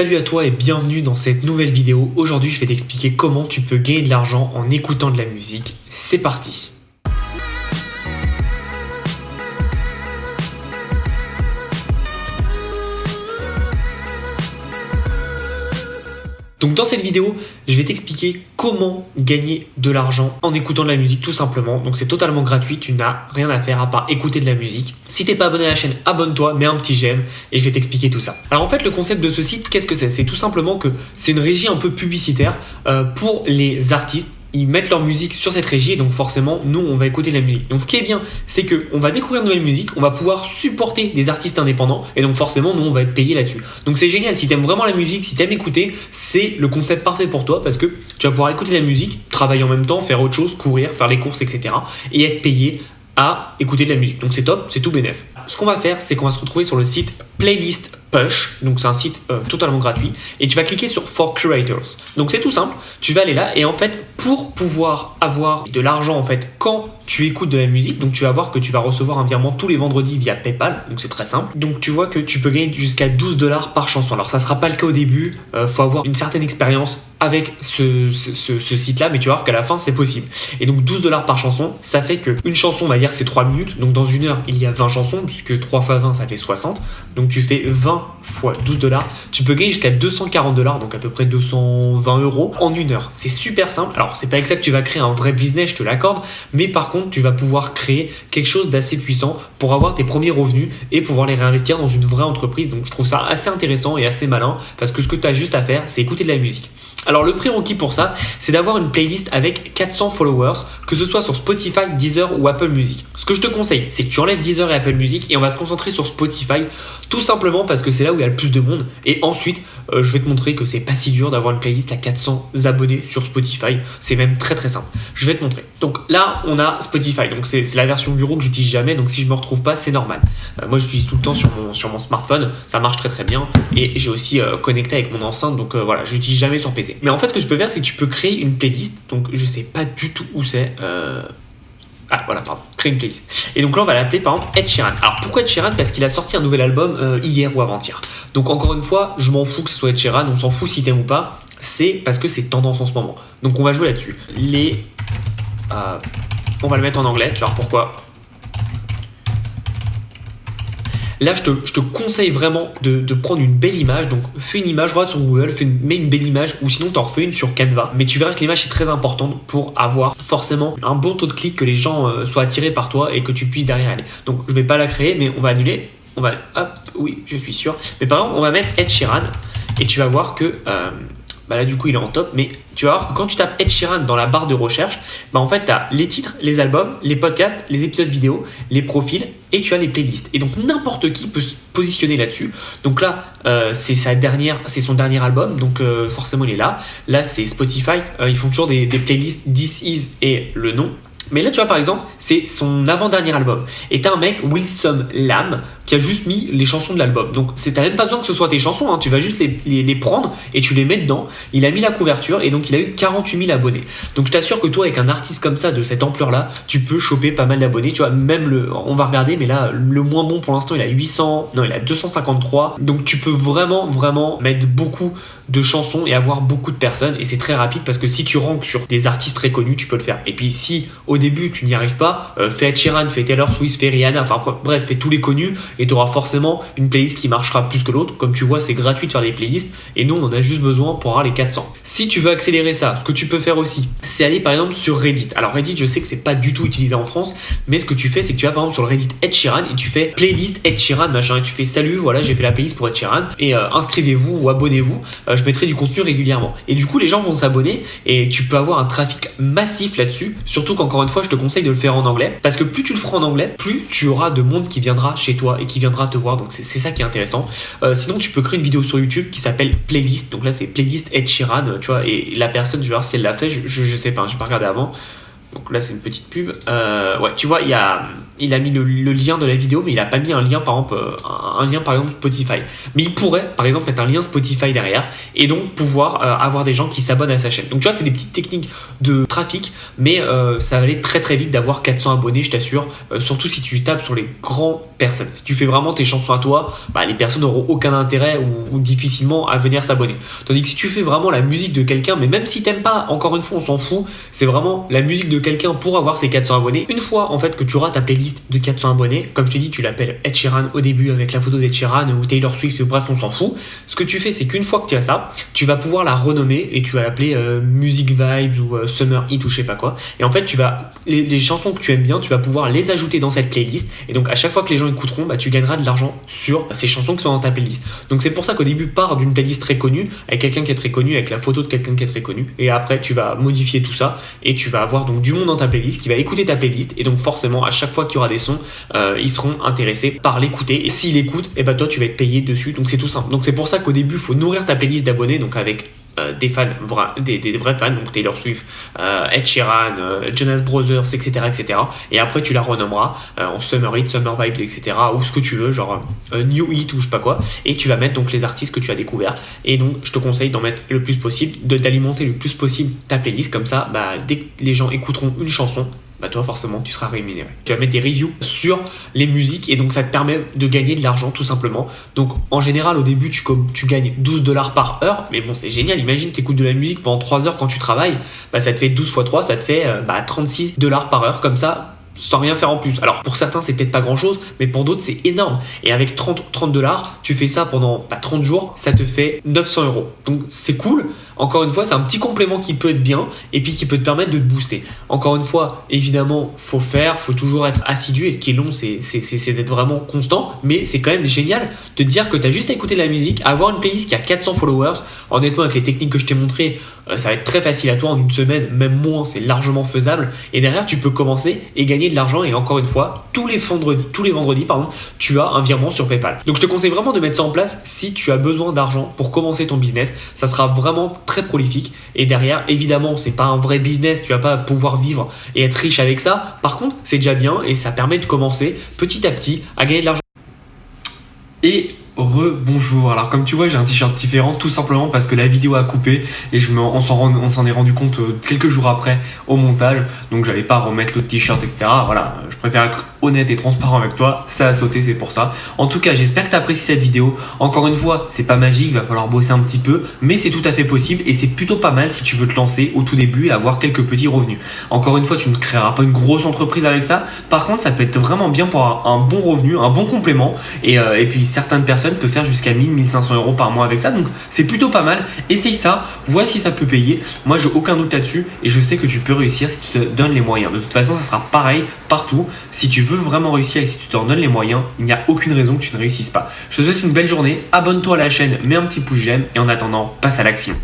Salut à toi et bienvenue dans cette nouvelle vidéo. Aujourd'hui, je vais t'expliquer comment tu peux gagner de l'argent en écoutant de la musique. C'est parti! Donc dans cette vidéo, je vais t'expliquer comment gagner de l'argent en écoutant de la musique tout simplement. Donc c'est totalement gratuit, tu n'as rien à faire à part écouter de la musique. Si t'es pas abonné à la chaîne, abonne-toi, mets un petit j'aime et je vais t'expliquer tout ça. Alors en fait, le concept de ce site, qu'est-ce que c'est? C'est tout simplement que c'est une régie un peu publicitaire pour les artistes. Ils mettent leur musique sur cette régie et donc forcément nous on va écouter de la musique. Donc ce qui est bien c'est qu'on va découvrir de nouvelles musiques, on va pouvoir supporter des artistes indépendants et donc forcément nous on va être payé là-dessus. Donc c'est génial, si t'aimes vraiment la musique, si t'aimes écouter, c'est le concept parfait pour toi parce que tu vas pouvoir écouter de la musique, travailler en même temps, faire autre chose, courir, faire les courses etc. et être payé à écouter de la musique. Donc c'est top, c'est tout bénef. Ce qu'on va faire c'est qu'on va se retrouver sur le site Playlist Push, donc c'est un site totalement gratuit et tu vas cliquer sur For Creators. Donc c'est tout simple, tu vas aller là et en fait pour pouvoir avoir de l'argent en fait quand tu écoutes de la musique, donc tu vas voir que tu vas recevoir un virement tous les vendredis via PayPal, donc c'est très simple. Donc tu vois que tu peux gagner jusqu'à 12$ par chanson. Alors ça sera pas le cas au début, faut avoir une certaine expérience avec ce site-là, mais tu vas voir qu'à la fin c'est possible. Et donc 12$ par chanson, ça fait qu'une chanson, on va dire que c'est 3 minutes, donc dans une heure il y a 20 chansons, puisque 3 x 20 ça fait 60, donc tu fais 20 fois 12$, tu peux gagner jusqu'à 240$, donc à peu près 220€ en une heure. C'est super simple. Alors c'est pas exact que tu vas créer un vrai business, je te l'accorde, mais par contre tu vas pouvoir créer quelque chose d'assez puissant pour avoir tes premiers revenus et pouvoir les réinvestir dans une vraie entreprise. Donc je trouve ça assez intéressant et assez malin parce que ce que tu as juste à faire, c'est écouter de la musique. Alors le prérequis pour ça, c'est d'avoir une playlist avec 400 followers, que ce soit sur Spotify, Deezer ou Apple Music. Ce que je te conseille, c'est que tu enlèves Deezer et Apple Music et on va se concentrer sur Spotify, tout simplement parce que c'est là où il y a le plus de monde. Et ensuite, je vais te montrer que c'est pas si dur d'avoir une playlist à 400 abonnés sur Spotify. C'est même très très simple. Je vais te montrer. Donc là, on a Spotify. Donc c'est la version bureau que j'utilise jamais. Donc si je me retrouve pas, c'est normal. Moi, j'utilise tout le temps sur mon smartphone. Ça marche très très bien. Et j'ai aussi connecté avec mon enceinte. Donc voilà, je l'utilise jamais sur PC. Mais en fait, ce que je peux faire, c'est que tu peux créer une playlist. Donc je sais pas du tout où c'est. Ah voilà, pardon, créer une playlist. Et donc là, on va l'appeler par exemple Ed Sheeran. Alors pourquoi Ed Sheeran? Parce qu'il a sorti un nouvel album hier ou avant-hier. Donc encore une fois, je m'en fous que ce soit Ed Sheeran, on s'en fout si t'aimes ou pas. C'est parce que c'est tendance en ce moment. Donc on va jouer là-dessus. On va le mettre en anglais, tu vois pourquoi. Là, je te conseille vraiment de prendre une belle image. Donc, fais une image, regarde sur Google, mets une belle image ou sinon, t'en refais une sur Canva. Mais tu verras que l'image est très importante pour avoir forcément un bon taux de clic, que les gens soient attirés par toi et que tu puisses derrière aller. Donc, je vais pas la créer, mais on va annuler. On va, hop, oui, je suis sûr. Mais par exemple, on va mettre Ed Sheeran et tu vas voir que là, du coup, il est en top. Mais tu vas voir que quand tu tapes Ed Sheeran dans la barre de recherche, en fait, tu as les titres, les albums, les podcasts, les épisodes vidéo, les profils et tu as les playlists. Et donc, n'importe qui peut se positionner là-dessus. Donc là, c'est son dernier album. Donc, forcément, il est là. Là, c'est Spotify. Ils font toujours des playlists This Is et le nom. Mais là, tu vois, par exemple, c'est son avant-dernier album. Et t'as un mec, Wilson Lamb, qui a juste mis les chansons de l'album. Donc, t'as même pas besoin que ce soit tes chansons, hein. Tu vas juste les prendre et tu les mets dedans. Il a mis la couverture et donc il a eu 48 000 abonnés. Donc, je t'assure que toi, avec un artiste comme ça, de cette ampleur-là, tu peux choper pas mal d'abonnés. Tu vois, même on va regarder, mais là, le moins bon pour l'instant, il a 253. Donc, tu peux vraiment, vraiment mettre beaucoup de chansons et avoir beaucoup de personnes. Et c'est très rapide parce que si tu ranks sur des artistes très connus, tu peux le faire. Et puis, si au début tu n'y arrives pas, fais Ed Sheeran, fais Taylor Swift, fais Rihanna, enfin bref, fais tous les connus et tu auras forcément une playlist qui marchera plus que l'autre. Comme tu vois, c'est gratuit de faire des playlists et nous on en a juste besoin pour avoir les 400. Si tu veux accélérer ça, ce que tu peux faire aussi, c'est aller par exemple sur Reddit. Alors Reddit, je sais que c'est pas du tout utilisé en France, mais ce que tu fais, c'est que tu vas par exemple sur le Reddit Ed Sheeran et tu fais playlist Ed Sheeran machin et tu fais salut, voilà, j'ai fait la playlist pour Ed Sheeran et inscrivez-vous ou abonnez-vous, je mettrai du contenu régulièrement. Et du coup, les gens vont s'abonner et tu peux avoir un trafic massif là-dessus, surtout qu'encore une fois, je te conseille de le faire en anglais parce que plus tu le feras en anglais, plus tu auras de monde qui viendra chez toi et qui viendra te voir. Donc c'est ça qui est intéressant. Sinon, tu peux créer une vidéo sur YouTube qui s'appelle Playlist. Donc là, c'est Playlist Ed Sheeran, tu vois, et la personne, je vais voir si elle l'a fait. Je sais pas, j'ai pas regardé avant. Donc là, c'est une petite pub. Ouais, tu vois, il a mis le lien de la vidéo, mais il a pas mis un lien, par exemple, un lien, par exemple, Spotify. Mais il pourrait, par exemple, mettre un lien Spotify derrière et donc pouvoir avoir des gens qui s'abonnent à sa chaîne. Donc tu vois, c'est des petites techniques de trafic, mais ça va aller très très vite d'avoir 400 abonnés, je t'assure. Surtout si tu tapes sur les grandes personnes. Si tu fais vraiment tes chansons à toi, bah, les personnes n'auront aucun intérêt ou difficilement à venir s'abonner. Tandis que si tu fais vraiment la musique de quelqu'un, mais même si t'aimes pas, encore une fois, on s'en fout, c'est vraiment la musique de quelqu'un pour avoir ses 400 abonnés. Une fois en fait que tu auras ta playlist de 400 abonnés, comme je t'ai dit, tu l'appelles Ed Sheeran au début avec la photo d'Ed Sheeran ou Taylor Swift, bref, on s'en fout. Ce que tu fais, c'est qu'une fois que tu as ça, tu vas pouvoir la renommer et tu vas l'appeler Music Vibes ou Summer Hit ou je sais pas quoi. Et en fait, tu vas les chansons que tu aimes bien, tu vas pouvoir les ajouter dans cette playlist. Et donc à chaque fois que les gens écouteront, bah, tu gagneras de l'argent sur ces chansons qui sont dans ta playlist. Donc c'est pour ça qu'au début, pars d'une playlist très connue avec quelqu'un qui est très connu, avec la photo de quelqu'un qui est très connu. Et après, tu vas modifier tout ça et tu vas avoir donc du monde dans ta playlist qui va écouter ta playlist. Et donc forcément, à chaque fois qu'il y aura des sons, ils seront intéressés par l'écouter. Et s'ils l'écoutent, et bah toi, tu vas être payé dessus. Donc c'est tout simple. Donc c'est pour ça qu'au début, il faut nourrir ta playlist d'abonnés, donc avec des fans, des vrais fans, donc Taylor Swift, Ed Sheeran, Jonas Brothers, etc., etc. Et après tu la renommeras en Summer Hit, Summer Vibes, etc. ou ce que tu veux, genre New Hit ou je sais pas quoi. Et tu vas mettre donc les artistes que tu as découverts. Et donc je te conseille d'en mettre le plus possible, d'alimenter le plus possible ta playlist. Comme ça, bah, dès que les gens écouteront une chanson, bah toi forcément tu seras rémunéré. Tu vas mettre des reviews sur les musiques et donc ça te permet de gagner de l'argent tout simplement. Donc en général au début tu gagnes 12 $ par heure, mais bon c'est génial, imagine tu écoutes de la musique pendant 3 heures quand tu travailles, bah ça te fait 12 x 3, ça te fait 36 $ par heure comme ça, sans rien faire en plus. Alors pour certains c'est peut-être pas grand chose, mais pour d'autres c'est énorme. Et avec 30 $, tu fais ça pendant 30 jours, ça te fait 900 €. Donc c'est cool. Encore une fois, c'est un petit complément qui peut être bien et puis qui peut te permettre de te booster. Encore une fois, évidemment, faut toujours être assidu. Et ce qui est long, c'est d'être vraiment constant. Mais c'est quand même génial de te dire que tu as juste à écouter la musique, à avoir une playlist qui a 400 followers. Honnêtement, avec les techniques que je t'ai montrées, ça va être très facile à toi en une semaine, même moins, c'est largement faisable. Et derrière, tu peux commencer et gagner de l'argent. Et encore une fois, tous les vendredis, tu as un virement sur PayPal. Donc, je te conseille vraiment de mettre ça en place si tu as besoin d'argent pour commencer ton business. Ça sera vraiment très prolifique. Et derrière, évidemment, c'est pas un vrai business. Tu vas pas pouvoir vivre et être riche avec ça. Par contre, c'est déjà bien et ça permet de commencer petit à petit à gagner de l'argent. Et bonjour. Alors comme tu vois, j'ai un t-shirt différent tout simplement parce que la vidéo a coupé et on s'en est rendu compte quelques jours après au montage. Donc j'allais pas remettre l'autre t-shirt, etc. Voilà, je préfère être honnête et transparent avec toi. Ça a sauté, c'est pour ça. En tout cas, j'espère que tu as apprécié cette vidéo. Encore une fois, c'est pas magique, il va falloir bosser un petit peu, mais c'est tout à fait possible et c'est plutôt pas mal si tu veux te lancer au tout début et avoir quelques petits revenus. Encore une fois, tu ne créeras pas une grosse entreprise avec ça. Par contre, ça peut être vraiment bien pour avoir un bon revenu, un bon complément et puis certaines personnes peuvent faire jusqu'à 1000-1500 € par mois avec ça, donc c'est plutôt pas mal. Essaye ça, vois si ça peut payer. Moi j'ai aucun doute là-dessus et je sais que tu peux réussir si tu te donnes les moyens. De toute façon ça sera pareil partout. Si tu veux vraiment réussir et si tu te donnes les moyens, il n'y a aucune raison que tu ne réussisses pas. Je te souhaite une belle journée, abonne-toi à la chaîne, mets un petit pouce j'aime et en attendant, passe à l'action.